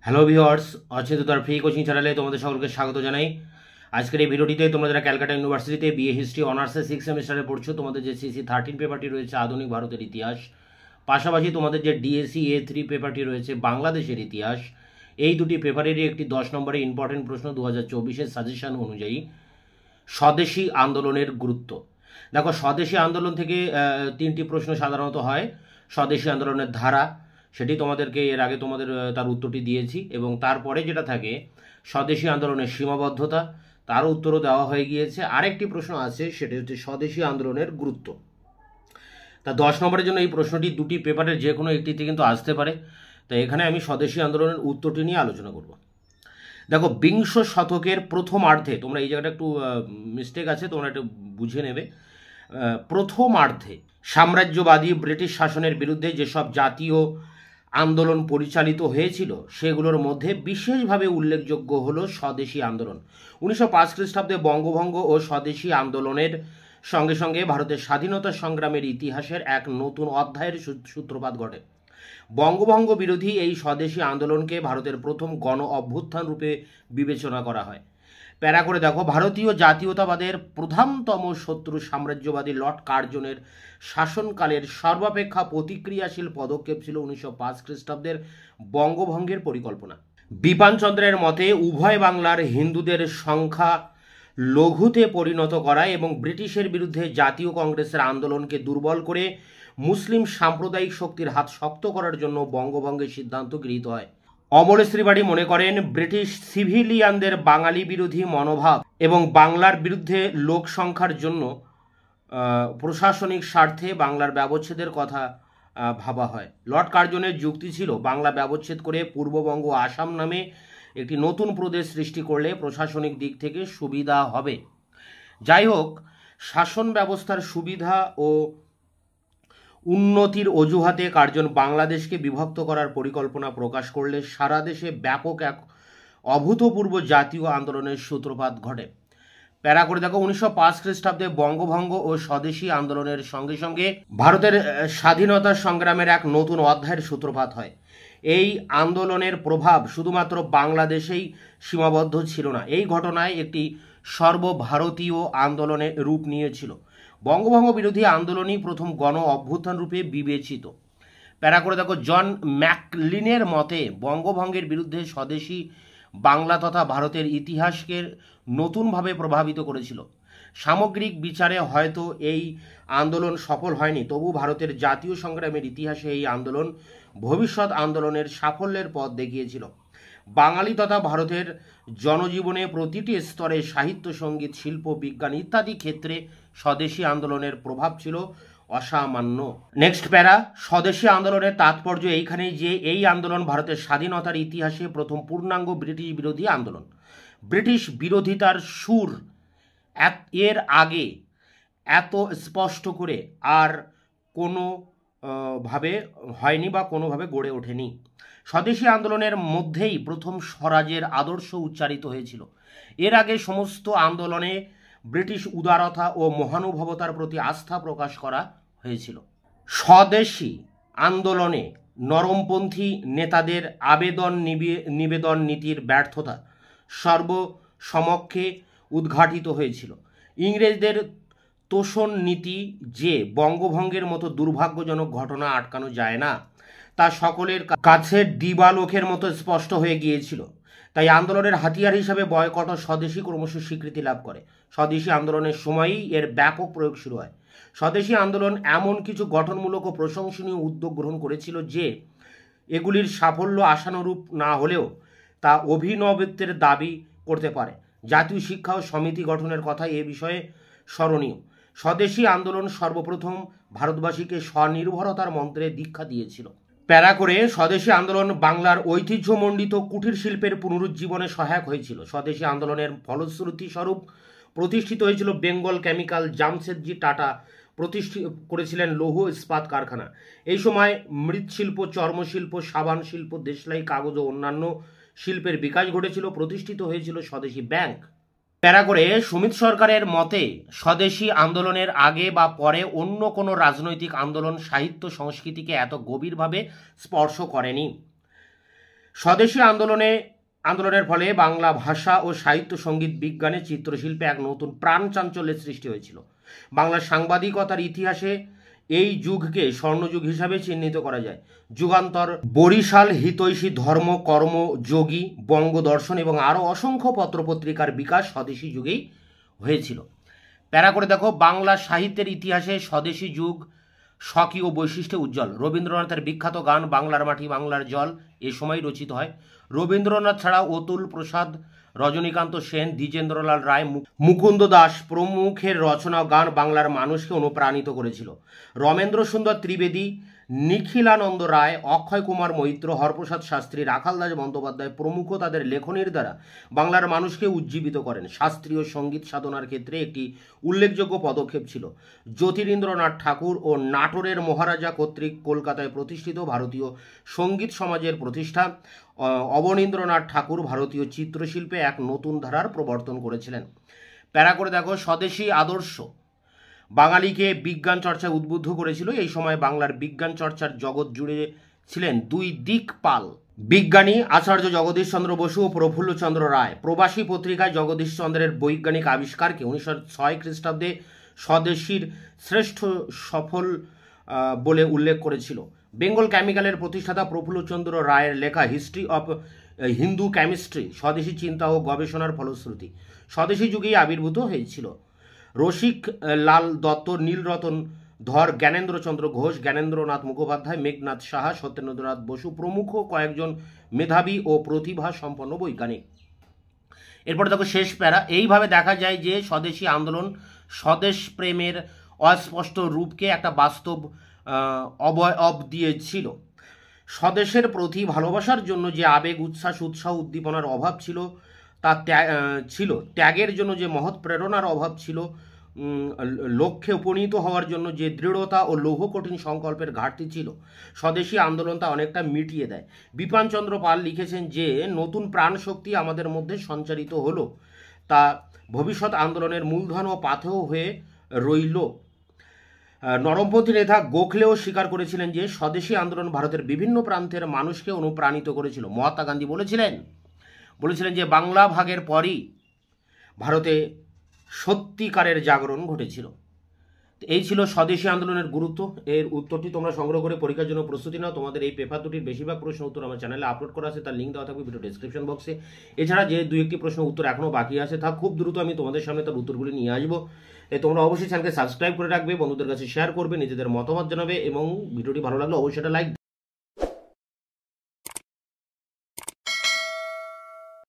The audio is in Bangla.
হ্যালো ভিউয়ার্স, অচেতনতার ফ্রি কোচিং চ্যানেলে তোমাদের সকলকে স্বাগত জানাই। আজকের এই ভিডিওটিতে তোমরা যারা ক্যালকাটা ইউনিভার্সিটিতে বিএ হিস্ট্রি অনার্সে 6 সেমিস্টারে পড়ছো, তোমাদের যে সিসি 13 পেপারটি রয়েছে আধুনিক ভারতের ইতিহাস, পাশাপাশি তোমাদের যে ডিএসসি A3 পেপারটি রয়েছে বাংলাদেশের ইতিহাস, এই দুটি পেপারেরই একটি 10 নম্বরের ইম্পর্টেন্ট প্রশ্ন 2024-এর সাজেশন অনুযায়ী স্বদেশী আন্দোলনের গুরুত্ব। দেখো, স্বদেশী আন্দোলন থেকে তিনটি প্রশ্ন সাধারণত হয়। স্বদেশী আন্দোলনের ধারা, সেটি তোমাদেরকে এর আগে তার উত্তরটি দিয়েছি, এবং তারপরে যেটা থাকে স্বদেশী আন্দোলনের সীমাবদ্ধতা, তার উত্তরও দেওয়া হয়ে গিয়েছে। আরেকটি প্রশ্ন আছে, সেটি হচ্ছে স্বদেশী আন্দোলনের গুরুত্ব। তা 10 নম্বরের জন্য এই প্রশ্নটি দুটি পেপারের যে কোনো একটিতে কিন্তু আসতে পারে। তাই এখানে আমি স্বদেশী আন্দোলনের উত্তরটি নিয়ে আলোচনা করব। দেখো, বিংশ শতকের প্রথমার্ধে, তোমরা এই জায়গাটা একটু মিস্টেক আছে, তোমরা একটু বুঝে নেবে। প্রথমার্ধে সাম্রাজ্যবাদী ব্রিটিশ শাসনের বিরুদ্ধে যেসব জাতীয় আন্দোলন পরিচালিত হয়েছিল সেগুলোর মধ্যে বিশেষভাবে উল্লেখযোগ্য হলো স্বদেশী আন্দোলন। 1905 খ্রিস্টাব্দে বঙ্গভঙ্গ ও স্বদেশী আন্দোলনের সঙ্গে সঙ্গে ভারতের স্বাধীনতা সংগ্রামের ইতিহাসের এক নতুন অধ্যায়ের সূত্রপাত ঘটে। বঙ্গভঙ্গ বিরোধী এই স্বদেশী আন্দোলনকে ভারতের প্রথম গণ অভ্যুত্থান রূপে বিবেচনা করা হয়। প্যারা করে দেখো, ভারতীয় জাতীয়তাবাদের প্রধানতম শত্রু সাম্রাজ্যবাদী লর্ড কার্জনের শাসনকালের সর্বাপেক্ষা প্রতিক্রিয়াশীল পদক্ষেপ ছিল 1905 খ্রিস্টাব্দের বঙ্গভঙ্গের পরিকল্পনা। বিপানচন্দ্রের মতে উভয় বাংলার হিন্দুদের সংখ্যা লঘুতে পরিণত করা এবং ব্রিটিশের বিরুদ্ধে জাতীয় কংগ্রেসের আন্দোলনকে দুর্বল করে মুসলিম সাম্প্রদায়িক শক্তির হাত শক্ত করার জন্য বঙ্গভঙ্গের সিদ্ধান্ত গৃহীত হয়। অমলেশ ত্রিপাঠী মনে করেন, ব্রিটিশ সিভিলিয়ানদের বাঙালি বিরোধী মনোভাব এবং বাংলার বিরুদ্ধে লোক সংখ্যার জন্য প্রশাসনিক স্বার্থে বাংলার ব্যবচ্ছেদের কথা ভাবা হয়। লর্ড কার্জনের যুক্তি ছিল, বাংলা ব্যবচ্ছেদ করে পূর্ববঙ্গ ও আসাম নামে একটি নতুন প্রদেশ সৃষ্টি করলে প্রশাসনিক দিক থেকে সুবিধা হবে। যাই হোক, শাসন ব্যবস্থার সুবিধা ও উন্নতির অজুহাতে কার্জন বাংলাদেশকে বিভক্ত করার পরিকল্পনা প্রকাশ করলে সারা দেশে ব্যাপক এক অভূতপূর্ব জাতীয় আন্দোলনের সূত্রপাত ঘটে। প্যারা করে দেখো, 1905 খ্রিস্টাব্দে বঙ্গভঙ্গ ও স্বদেশী আন্দোলনের সঙ্গে সঙ্গে ভারতের স্বাধীনতা সংগ্রামের এক নতুন অধ্যায়ের সূত্রপাত হয়। এই আন্দোলনের প্রভাব শুধুমাত্র বাংলাদেশেই সীমাবদ্ধ ছিল না, এই ঘটনায় একটি সর্বভারতীয় আন্দোলনের রূপ নিয়েছিল। বঙ্গভঙ্গ বিরোধী আন্দোলনই প্রথম গণ অভ্যুত্থান রূপে বিবেচিত। প্যারা করে দেখো, জন ম্যাকলিনের মতে বঙ্গভঙ্গের বিরুদ্ধে স্বদেশী বাংলা তথা ভারতের ইতিহাসকে নতুনভাবে প্রভাবিত করেছিল। সামগ্রিক বিচারে হয়তো এই আন্দোলন সফল হয়নি, তবু ভারতের জাতীয় সংগ্রামের ইতিহাসে এই আন্দোলন ভবিষ্যৎ আন্দোলনের সাফল্যের পথ দেখিয়েছিল। বাঙালি তথা ভারতের জনজীবনে প্রতিটি স্তরে সাহিত্য, সঙ্গীত, শিল্প, বিজ্ঞান ইত্যাদি ক্ষেত্রে স্বদেশী আন্দোলনের প্রভাব ছিল অসামান্য। নেক্সট প্যারা, স্বদেশী আন্দোলনের তাৎপর্য এইখানেই যে এই আন্দোলন ভারতের স্বাধীনতার ইতিহাসে প্রথম পূর্ণাঙ্গ ব্রিটিশ বিরোধী আন্দোলন। ব্রিটিশ বিরোধিতার সুর এর আগে এত স্পষ্ট করে আর কোনো ভাবে হয়নি বা কোনোভাবে গড়ে ওঠেনি। স্বদেশী আন্দোলনের মধ্যেই প্রথম স্বরাজের আদর্শ উচ্চারিত হয়েছিল। এর আগে সমস্ত আন্দোলনে ব্রিটিশ উদারতা ও মহানুভবতার প্রতি আস্থা প্রকাশ করা হয়েছিল। স্বদেশী আন্দোলনে নরমপন্থী নেতাদের নিবেদন নীতির ব্যর্থতা সর্বসমক্ষে উদ্ঘাটিত হয়েছিল। ইংরেজদের তোষণ নীতি যে বঙ্গভঙ্গের মতো দুর্ভাগ্যজনক ঘটনা আটকানো যায় না, তা সকলের কাছে দিবালোকের মতো স্পষ্ট হয়ে গিয়েছিল। তাই আন্দোলনের হাতিয়ার হিসাবে বয়কট ও স্বদেশী ক্রমশ স্বীকৃতি লাভ করে। স্বদেশী আন্দোলনের সময়ই এর ব্যাপক প্রয়োগ শুরু হয়। স্বদেশী আন্দোলন এমন কিছু গঠনমূলক ও প্রশংসনীয় উদ্যোগ গ্রহণ করেছিল যে এগুলির সাফল্য আশানুরূপ না হলেও তা অভিনবত্বের দাবি করতে পারে। জাতীয় শিক্ষা ও সমিতি গঠনের কথা এ বিষয়ে স্মরণীয়। স্বদেশী আন্দোলন সর্বপ্রথম ভারতবাসীকে স্বনির্ভরতার মন্ত্রে দীক্ষা দিয়েছিল। প্যারা করে, স্বদেশী আন্দোলন বাংলার ঐতিহ্যমণ্ডিত কুটির শিল্পের পুনরুজ্জীবনে সহায়ক হয়েছিল। স্বদেশী আন্দোলনের ফলশ্রুতি স্বরূপ প্রতিষ্ঠিত হয়েছিল বেঙ্গল কেমিক্যাল। জামশেদজি টাটা করেছিলেন লৌহ ইস্পাত কারখানা। এই সময় মৃৎশিল্প, চর্মশিল্প, সাবান শিল্প, দেশলাই, কাগজ ও অন্যান্য শিল্পের বিকাশ ঘটেছিল। প্রতিষ্ঠিত হয়েছিল স্বদেশী ব্যাংক। প্যারা করে, সুমিত সরকারের মতে স্বদেশী আন্দোলনের আগে বা পরে অন্য কোনো রাজনৈতিক আন্দোলন সাহিত্য সংস্কৃতিকে এত গভীরভাবে স্পর্শ করেনি। স্বদেশী আন্দোলনের ফলে বাংলা ভাষা ও সাহিত্য, সঙ্গীত, বিজ্ঞানে, চিত্রশিল্পে এক নতুন প্রাণ চাঞ্চল্যের সৃষ্টি হয়েছিল। বাংলার সাংবাদিকতার ইতিহাসে এই যুগকে স্বর্ণযুগ হিসাবে চিহ্নিত করা যায়। যুগান্তর, বরিশাল, হিতৈষী, ধর্ম, কর্ম, যোগী, বঙ্গদর্শন এবং আরও অসংখ্য পত্রপত্রিকার বিকাশ স্বদেশী যুগেই হয়েছিল। প্যারা করে দেখো, বাংলা সাহিত্যের ইতিহাসে স্বদেশী যুগ স্বকীয় বৈশিষ্ট্যে উজ্জ্বল। রবীন্দ্রনাথের বিখ্যাত গান বাংলার মাটি বাংলার জল এ সময় রচিত হয়। রবীন্দ্রনাথ ছাড়াও অতুল প্রসাদ, রজনীকান্ত সেন, দ্বিজেন্দ্রলাল রায়, মুকুন্দ দাস প্রমুখের রচনা গান বাংলার মানুষকে অনুপ্রাণিত করেছিল। রমেন্দ্র সুন্দর ত্রিবেদী, নিখিলানন্দ রায়, অক্ষয় কুমার মৈত্র, হরপ্রসাদ শাস্ত্রী, রাখাল দাস বন্দ্যোপাধ্যায় প্রমুখ তাদের লেখনীর দ্বারা বাংলার মানুষকে উজ্জীবিত করেন। শাস্ত্রীয় সঙ্গীত সাধনার ক্ষেত্রে একটি উল্লেখযোগ্য পদক্ষেপ ছিল জ্যোতিরিন্দ্রনাথ ঠাকুর ও নাটোরের মহারাজা কর্তৃক কলকাতায় প্রতিষ্ঠিত ভারতীয় সঙ্গীত সমাজের প্রতিষ্ঠা। অবনীন্দ্রনাথ ঠাকুর ভারতীয় চিত্রশিল্পে এক নতুন ধারার প্রবর্তন করেছিলেন। প্যারা করে দেখো, স্বদেশী আদর্শ বাঙালিকে বিজ্ঞান চর্চায় উদ্বুদ্ধ করেছিল। এই সময় বাংলার বিজ্ঞান চর্চার জগৎ জুড়ে ছিলেন দুই দিকপাল বিজ্ঞানী, আচার্য জগদীশ চন্দ্র বসু ও প্রফুল্লচন্দ্র রায়। প্রবাসী পত্রিকায় জগদীশ চন্দ্রের বৈজ্ঞানিক আবিষ্কারকে 1906 খ্রিস্টাব্দে স্বদেশীর শ্রেষ্ঠ সফল বলে উল্লেখ করেছিল। বেঙ্গল কেমিক্যালের প্রতিষ্ঠাতা প্রফুল্লচন্দ্র রায়ের লেখা হিস্ট্রি অফ হিন্দু কেমিস্ট্রি স্বদেশী চিন্তা ও গবেষণার ফলশ্রুতি। স্বদেশী যুগেই আবির্ভূত হয়েছিল। রসিক লাল দত্ত, নীলরতন ধর, জ্ঞানেন্দ্রচন্দ্র ঘোষ, জ্ঞানেন্দ্রনাথ মুখোপাধ্যায়, মেঘনাথ সাহা, সত্যেন্দ্রনাথ বসু প্রমুখ কয়েকজন মেধাবী ও প্রতিভা সম্পন্ন বৈজ্ঞানিক। এরপর দেখো শেষ প্যারা। এইভাবে দেখা যায় যে স্বদেশী আন্দোলন স্বদেশ প্রেমের অস্পষ্ট রূপকে একটা বাস্তব অবয়ব দিয়েছিল। স্বদেশের প্রতি ভালোবাসার জন্য যে আবেগ, উচ্ছ্বাস, উৎসাহ, উদ্দীপনার অভাব ছিল, তা ছিল ত্যাগের জন্য যে মহৎ প্রেরণার অভাব ছিল, লক্ষ্যে উপনীত হওয়ার জন্য যে দৃঢ়তা ও লৌহ কঠিন সংকল্পের ঘাটতি ছিল, স্বদেশী আন্দোলন তা অনেকটা মিটিয়ে দেয়। বিপিনচন্দ্র পাল লিখেছেন যে নতুন প্রাণ শক্তি আমাদের মধ্যে সঞ্চারিত হলো, তা ভবিষ্যৎ আন্দোলনের মূলধন ও পাথেয় হয়ে রইল। নরমপন্থী নেতা গোখলেও স্বীকার করেছিলেন যে স্বদেশী আন্দোলন ভারতের বিভিন্ন প্রান্তের মানুষকে অনুপ্রাণিত করেছিল। মহাত্মা গান্ধী বলেছিলেন যে বাংলা ভাগের পরই ভারতে সত্যিকারের জাগরণ ঘটেছিল। এই ছিল স্বদেশী আন্দোলনের গুরুত্ব। এর উত্তরটি তোমরা সংগ্রহ করে পরীক্ষার জন্য প্রস্তুতি নাও। তোমাদের এই পেপার দুটির বেশিরভাগ প্রশ্ন উত্তর আমার চ্যানেলে আপলোড করা আছে, তার লিঙ্ক দেওয়া থাকবে ভিডিও ডেসক্রিপশন বক্সে। এছাড়া যে দুই একটি প্রশ্ন উত্তর এখনও বাকি আছে, তা খুব দ্রুত আমি তোমাদের সামনে তার উত্তরগুলি নিয়ে আসবো। তোমরা অবশ্যই চ্যানেলকে সাবস্ক্রাইব করে রাখবে, বন্ধুদের কাছে শেয়ার করবে, নিজেদের মতামত জানাবে এবং ভিডিওটি ভালো লাগলে অবশ্যই এটা লাইক